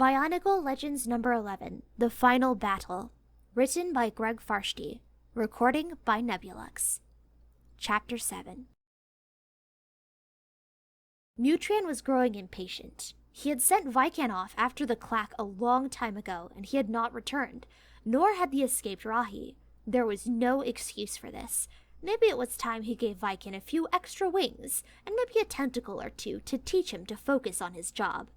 Bionicle Legends number 11, The Final Battle. Written by Greg Farshti. Recording by Nebulux. Chapter 7. Mutran was growing impatient. He had sent Vikan off after the clack a long time ago, and he had not returned, nor had the escaped Rahi. There was no excuse for this. Maybe it was time he gave Vikan a few extra wings, and maybe a tentacle or two to teach him to focus on his job.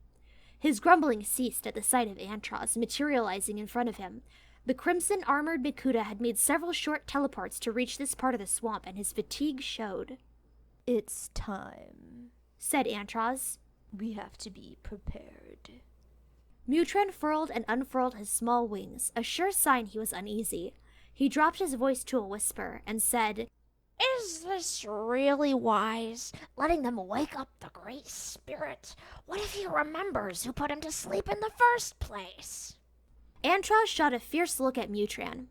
His grumbling ceased at the sight of Antros materializing in front of him. The crimson-armored Makuta had made several short teleports to reach this part of the swamp, and his fatigue showed. "It's time," said Antros. "We have to be prepared." Mutran furled and unfurled his small wings, a sure sign he was uneasy. He dropped his voice to a whisper and said, "Is this really wise, letting them wake up the Great Spirit? What if he remembers who put him to sleep in the first place?" Antros shot a fierce look at Mutran.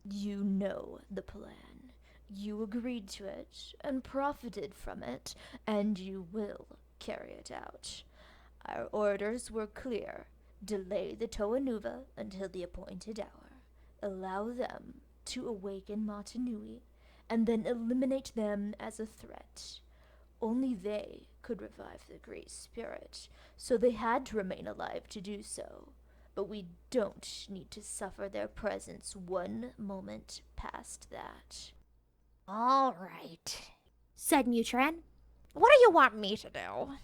"You know the plan. You agreed to it and profited from it, and you will carry it out. Our orders were clear. Delay the Toanuva until the appointed hour. Allow them to awaken Matanui, and then eliminate them as a threat. Only they could revive the Great Spirit, so they had to remain alive to do so. But we don't need to suffer their presence one moment past that." "All right," said Mutran. "What do you want me to do?"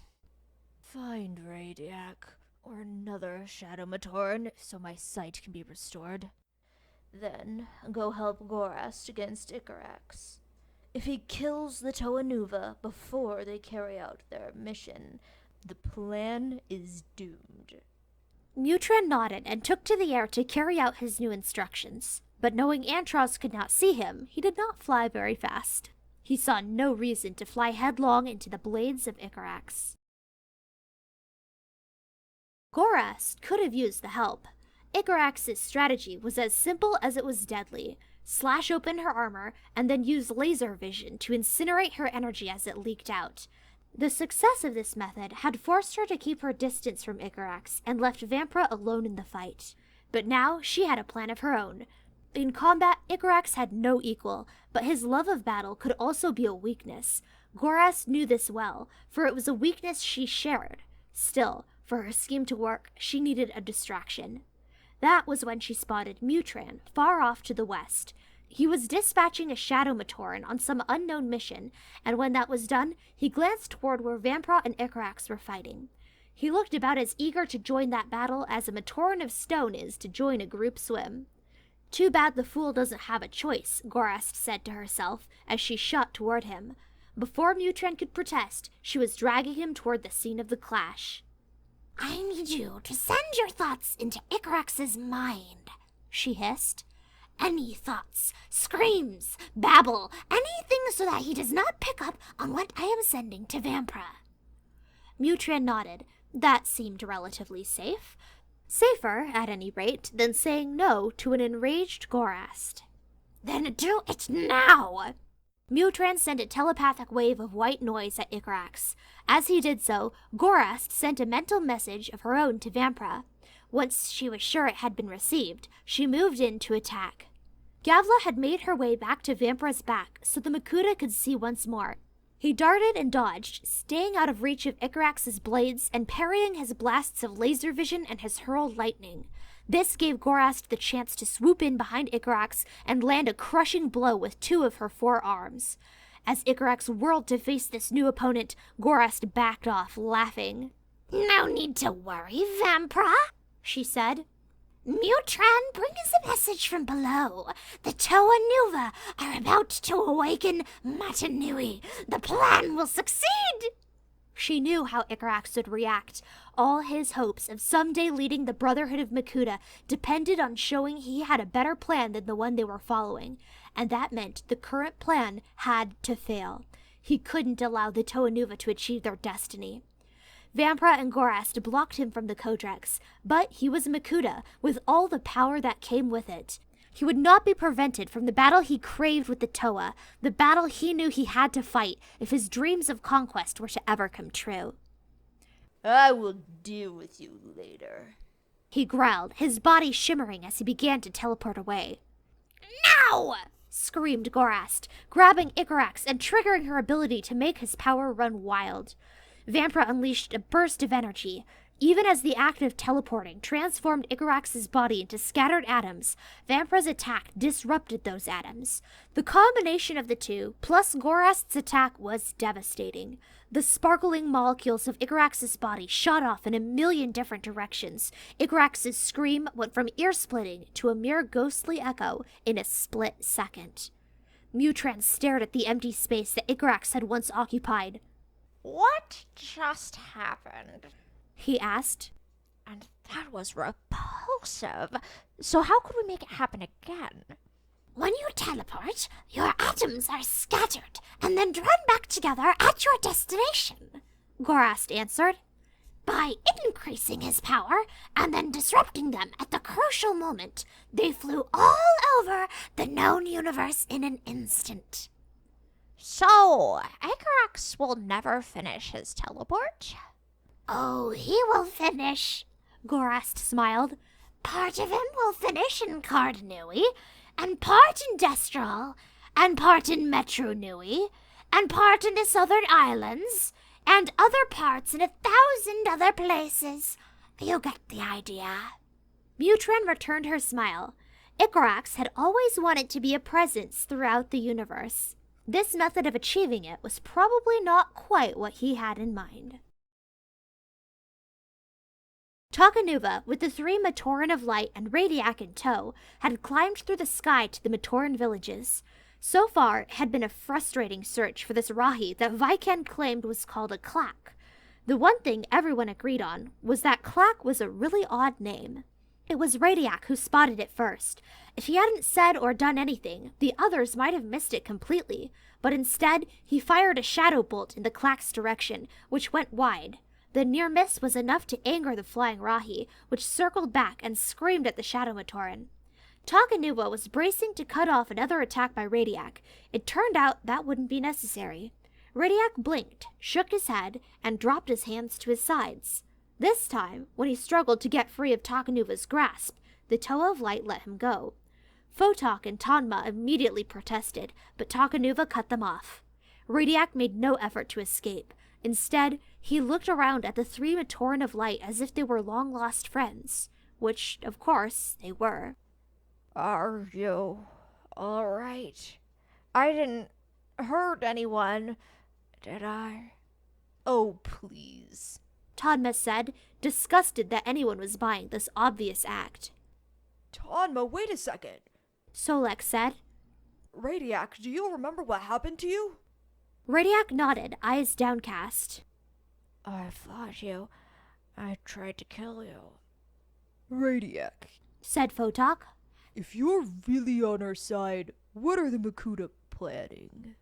"Find Radiac, or another Shadow Matoran, so my sight can be restored. Then go help Gorast against Icarax. If he kills the Toanuva before they carry out their mission, the plan is doomed." Mutran nodded and took to the air to carry out his new instructions. But knowing Antros could not see him, he did not fly very fast. He saw no reason to fly headlong into the blades of Icarax. Gorast could have used the help. Icarax's strategy was as simple as it was deadly. Slash open her armor, and then use laser vision to incinerate her energy as it leaked out. The success of this method had forced her to keep her distance from Icarax and left Vampra alone in the fight. But now she had a plan of her own. In combat, Icarax had no equal, but his love of battle could also be a weakness. Gorast knew this well, for it was a weakness she shared. Still, for her scheme to work, she needed a distraction. That was when she spotted Mutran, far off to the west. He was dispatching a Shadow Matoran on some unknown mission, and when that was done, he glanced toward where Vampra and Icarax were fighting. He looked about as eager to join that battle as a Matoran of stone is to join a group swim. "Too bad the fool doesn't have a choice," Gorast said to herself as she shot toward him. Before Mutran could protest, she was dragging him toward the scene of the clash. "I need you to send your thoughts into Icarax's mind," she hissed. "Any thoughts, screams, babble, anything so that he does not pick up on what I am sending to Vampra." Mutran nodded. That seemed relatively safe. Safer, at any rate, than saying no to an enraged Gorast. "Then do it now!" Mutran sent a telepathic wave of white noise at Icarax. As he did so, Gorast sent a mental message of her own to Vampra. Once she was sure it had been received, she moved in to attack. Gavla had made her way back to Vampra's back so the Makuta could see once more. He darted and dodged, staying out of reach of Icarax's blades and parrying his blasts of laser vision and his hurled lightning. This gave Gorast the chance to swoop in behind Icarax and land a crushing blow with two of her four arms. As Icarax whirled to face this new opponent, Gorast backed off, laughing. "No need to worry, Vampra," she said. "Mutran brings a message from below. The Toanuva are about to awaken Matanui. The plan will succeed." She knew how Icarax would react. All his hopes of someday leading the Brotherhood of Makuta depended on showing he had a better plan than the one they were following, and that meant the current plan had to fail. He couldn't allow the Toanuva to achieve their destiny. Vampra and Gorast blocked him from the Codex, but he was a Makuta, with all the power that came with it. He would not be prevented from the battle he craved with the Toa, the battle he knew he had to fight if his dreams of conquest were to ever come true. "I will deal with you later," he growled, his body shimmering as he began to teleport away. Now! Screamed Gorast, grabbing Icarax and triggering her ability to make his power run wild. Vampra unleashed a burst of energy. Even as the act of teleporting transformed Icarax's body into scattered atoms, Vampra's attack disrupted those atoms. The combination of the two, plus Gorast's attack, was devastating. The sparkling molecules of Icarax's body shot off in a million different directions. Icarax's scream went from ear-splitting to a mere ghostly echo in a split second. Mutran stared at the empty space that Icarax had once occupied. What just happened? He asked. And that was repulsive. So how could we make it happen again? When you teleport, your atoms are scattered and then drawn back together at your destination, Gorast answered. By increasing his power and then disrupting them at the crucial moment, they flew all over the known universe in an instant. So, Icarax will never finish his teleport? Oh, he will finish, Gorast smiled. Part of him will finish in Card Nui, and part in Destral, and part in Metro Nui, and part in the Southern Islands, and other parts in 1,000 other places. You get the idea. Mutran returned her smile. Icarax had always wanted to be a presence throughout the universe. This method of achieving it was probably not quite what he had in mind. Takanuva, with the three Matoran of Light and Radiac in tow, had climbed through the sky to the Matoran villages. So far, it had been a frustrating search for this Rahi that Viken claimed was called a Clack. The one thing everyone agreed on was that Clack was a really odd name. It was Radiac who spotted it first. If he hadn't said or done anything, the others might have missed it completely, but instead, he fired a shadow bolt in the Clack's direction, which went wide. The near miss was enough to anger the flying Rahi, which circled back and screamed at the Shadow Matoran. Takanuva was bracing to cut off another attack by Radiac. It turned out that wouldn't be necessary. Radiac blinked, shook his head, and dropped his hands to his sides. This time, when he struggled to get free of Takanuva's grasp, the Toa of Light let him go. Photok and Tanma immediately protested, but Takanuva cut them off. Radiac made no effort to escape. Instead, he looked around at the three Matoran of Light as if they were long-lost friends, which, of course, they were. Are you all right? I didn't hurt anyone, did I? Oh, please, Tanma said, disgusted that anyone was buying this obvious act. Tanma, wait a second. Solek said. Radiac, do you remember what happened to you? Radiac nodded, eyes downcast. I fought you. I tried to kill you. Radiac, said Photok. if you're really on our side, what are the Makuta planning?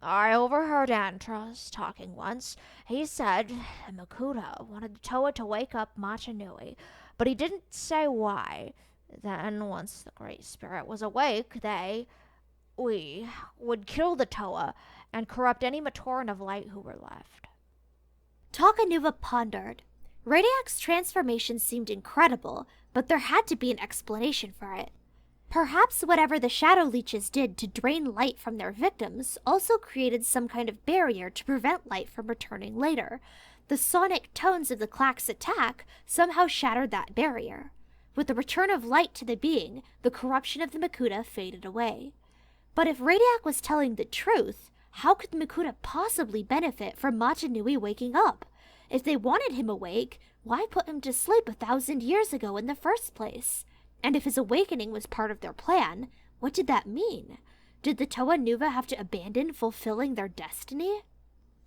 I overheard Antros talking once. He said Makuta wanted Toa to wake up Machanui, but he didn't say why. Then, once the Great Spirit was awake, we would kill the Toa and corrupt any Matoran of Light who were left. Takanuva pondered. Radiac's transformation seemed incredible, but there had to be an explanation for it. Perhaps whatever the Shadow Leeches did to drain light from their victims also created some kind of barrier to prevent light from returning later. The sonic tones of the Clack's attack somehow shattered that barrier. With the return of light to the being, the corruption of the Makuta faded away. But if Radiac was telling the truth, how could the Makuta possibly benefit from Machanui waking up? If they wanted him awake, why put him to sleep 1,000 years ago in the first place? And if his awakening was part of their plan, what did that mean? Did the Toa Nuva have to abandon fulfilling their destiny?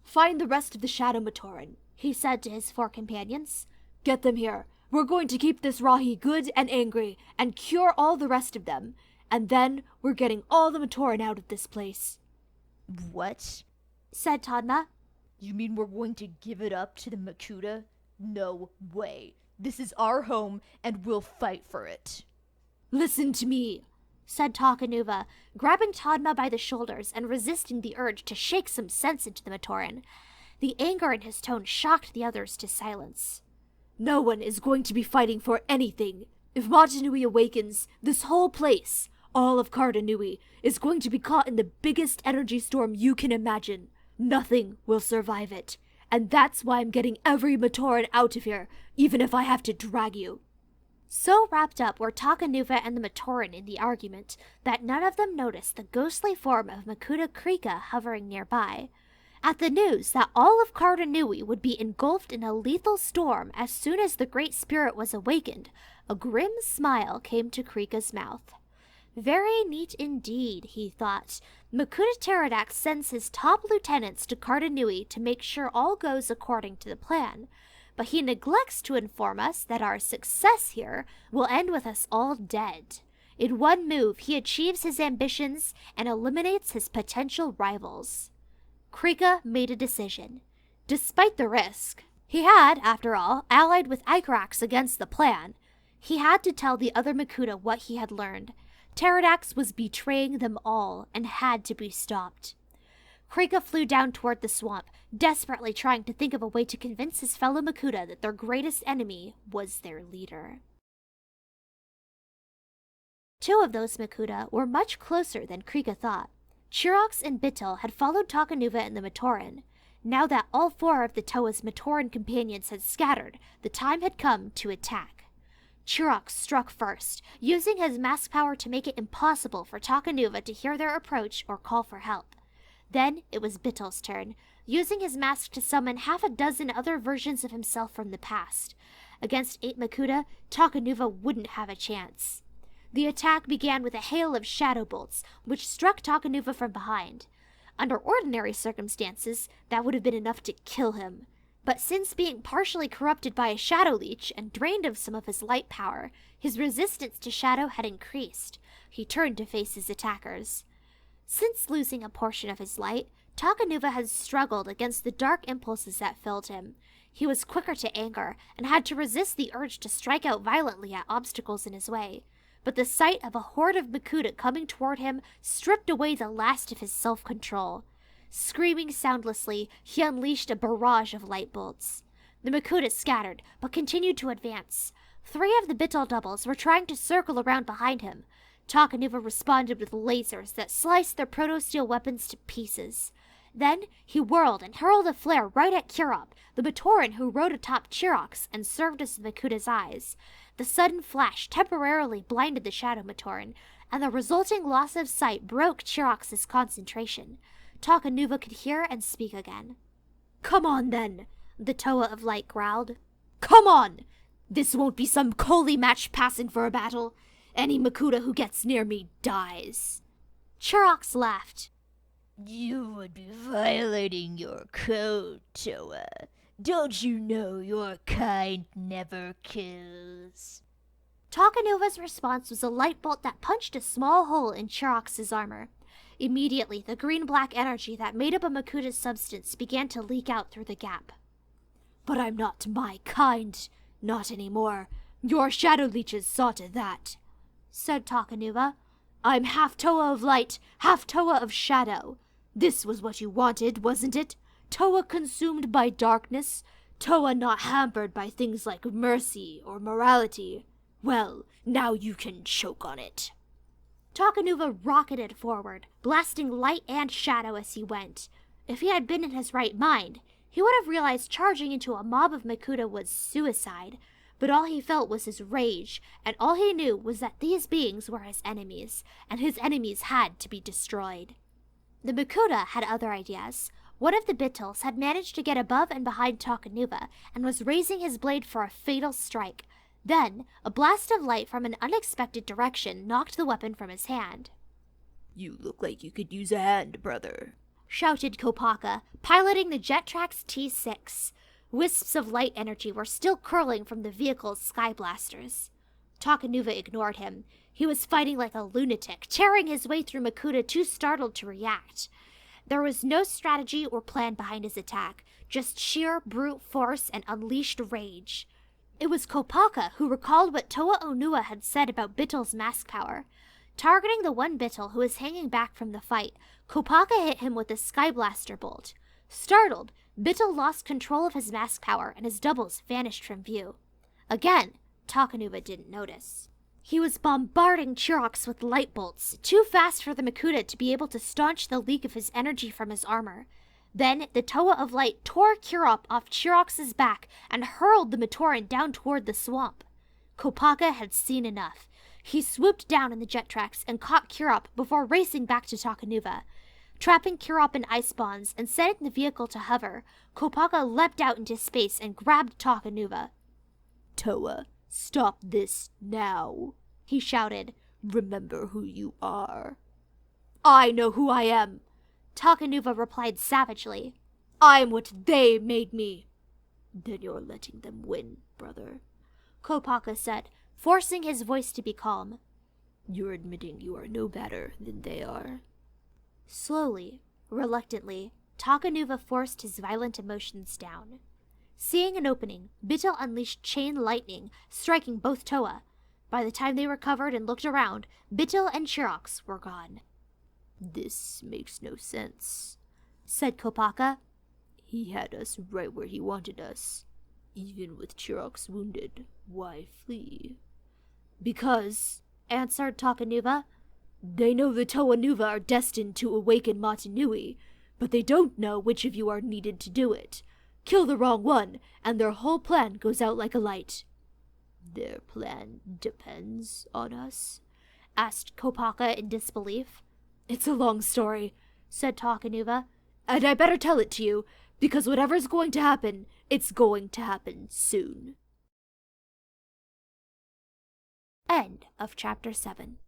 "Find the rest of the Shadow Matoran," he said to his 4 companions. "Get them here. We're going to keep this Rahi good and angry, and cure all the rest of them. And then we're getting all the Matoran out of this place." What? Said Tanma. You mean we're going to give it up to the Makuta? No way. This is our home, and we'll fight for it. "Listen to me," said Takanuva, grabbing Tanma by the shoulders and resisting the urge to shake some sense into the Matoran. The anger in his tone shocked the others to silence. No one is going to be fighting for anything. If Matanui awakens, this whole place, all of Cardanui, is going to be caught in the biggest energy storm you can imagine. Nothing will survive it. And that's why I'm getting every Matoran out of here, even if I have to drag you. So wrapped up were Takanuva and the Matoran in the argument that none of them noticed the ghostly form of Makuta Krika hovering nearby. At the news that all of Cardanui would be engulfed in a lethal storm as soon as the Great Spirit was awakened, a grim smile came to Krika's mouth. Very neat indeed, he thought. Makuta Pterodax sends his top lieutenants to Cardanui to make sure all goes according to the plan, but he neglects to inform us that our success here will end with us all dead. In one move, he achieves his ambitions and eliminates his potential rivals. Krika made a decision. Despite the risk, he had, after all, allied with Icarax against the plan. He had to tell the other Makuta what he had learned. Pterodax was betraying them all and had to be stopped. Krika flew down toward the swamp, desperately trying to think of a way to convince his fellow Makuta that their greatest enemy was their leader. Two of those Makuta were much closer than Krika thought. Icarax and Bittel had followed Takanuva and the Matoran. Now that all four of the Toa's Matoran companions had scattered, the time had come to attack. Icarax struck first, using his mask power to make it impossible for Takanuva to hear their approach or call for help. Then it was Bittel's turn, using his mask to summon half a dozen other versions of himself from the past. Against 8 Makuta, Takanuva wouldn't have a chance. The attack began with a hail of shadow bolts, which struck Takanuva from behind. Under ordinary circumstances, that would have been enough to kill him. But since being partially corrupted by a shadow leech and drained of some of his light power, his resistance to shadow had increased. He turned to face his attackers. Since losing a portion of his light, Takanuva had struggled against the dark impulses that filled him. He was quicker to anger and had to resist the urge to strike out violently at obstacles in his way. But the sight of a horde of Makuta coming toward him stripped away the last of his self-control. Screaming soundlessly, he unleashed a barrage of light bolts. The Makuta scattered, but continued to advance. 3 of the Bittel doubles were trying to circle around behind him. Takanuva responded with lasers that sliced their proto-steel weapons to pieces. Then he whirled and hurled a flare right at Kirop, the Matoran who rode atop Icarax and served as the Makuta's eyes. The sudden flash temporarily blinded the Shadow Matoran, and the resulting loss of sight broke Icarax's concentration. Takanuva could hear and speak again. "Come on, then," the Toa of Light growled. "Come on! This won't be some Koli match passing for a battle. Any Makuta who gets near me dies." Icarax laughed. You would be violating your code, Toa. Don't you know your kind never kills? Takanuva's response was a light bolt that punched a small hole in Icarax's armor. Immediately, the green-black energy that made up a Makuta's substance began to leak out through the gap. "But I'm not my kind. Not anymore. Your shadow leeches saw to that," said Takanuva. "I'm half Toa of light, half Toa of shadow. This was what you wanted, wasn't it? Toa consumed by darkness, Toa not hampered by things like mercy or morality. Well, now you can choke on it." Takanuva rocketed forward, blasting light and shadow as he went. If he had been in his right mind, he would have realized charging into a mob of Makuta was suicide, but all he felt was his rage, and all he knew was that these beings were his enemies, and his enemies had to be destroyed. The Makuta had other ideas. One of the Bittels had managed to get above and behind Takanuva, and was raising his blade for a fatal strike. Then, a blast of light from an unexpected direction knocked the weapon from his hand. You look like you could use a hand, brother, shouted Kopaka, piloting the Jettrax T6. Wisps of light energy were still curling from the vehicle's sky blasters. Takanuva ignored him. He was fighting like a lunatic, tearing his way through Makuta too startled to react. There was no strategy or plan behind his attack, just sheer brute force and unleashed rage. It was Kopaka who recalled what Toa Onua had said about Bittel's mask power. Targeting the one Bittel who was hanging back from the fight, Kopaka hit him with a Sky Blaster bolt. Startled, Bittel lost control of his mask power and his doubles vanished from view. Again, Takanuva didn't notice. He was bombarding Icarax with light bolts, too fast for the Makuta to be able to staunch the leak of his energy from his armor. Then the Toa of Light tore Icarax off Icarax's back and hurled the Matoran down toward the swamp. Kopaka had seen enough. He swooped down in the jet tracks and caught Icarax before racing back to Takanuva. Trapping Icarax in ice bonds and setting the vehicle to hover, Kopaka leapt out into space and grabbed Takanuva. Toa, stop this now, he shouted. Remember who you are. I know who I am, Takanuva replied savagely. I'm what they made me. Then you're letting them win, brother, Kopaka said, forcing his voice to be calm. You're admitting you are no better than they are. Slowly, reluctantly, Takanuva forced his violent emotions down. Seeing an opening, Bittel unleashed chain lightning, striking both Toa. By the time they recovered and looked around, Bittel and Icarax were gone. This makes no sense, said Kopaka. He had us right where he wanted us. Even with Icarax wounded, why flee? Because, answered Takanuva, they know the Toa Nuva are destined to awaken Matanui, but they don't know which of you are needed to do it. Kill the wrong one, and their whole plan goes out like a light. Their plan depends on us? Asked Kopaka in disbelief. It's a long story, said Takanuva, and I better tell it to you, because whatever's going to happen, it's going to happen soon. End of chapter 7.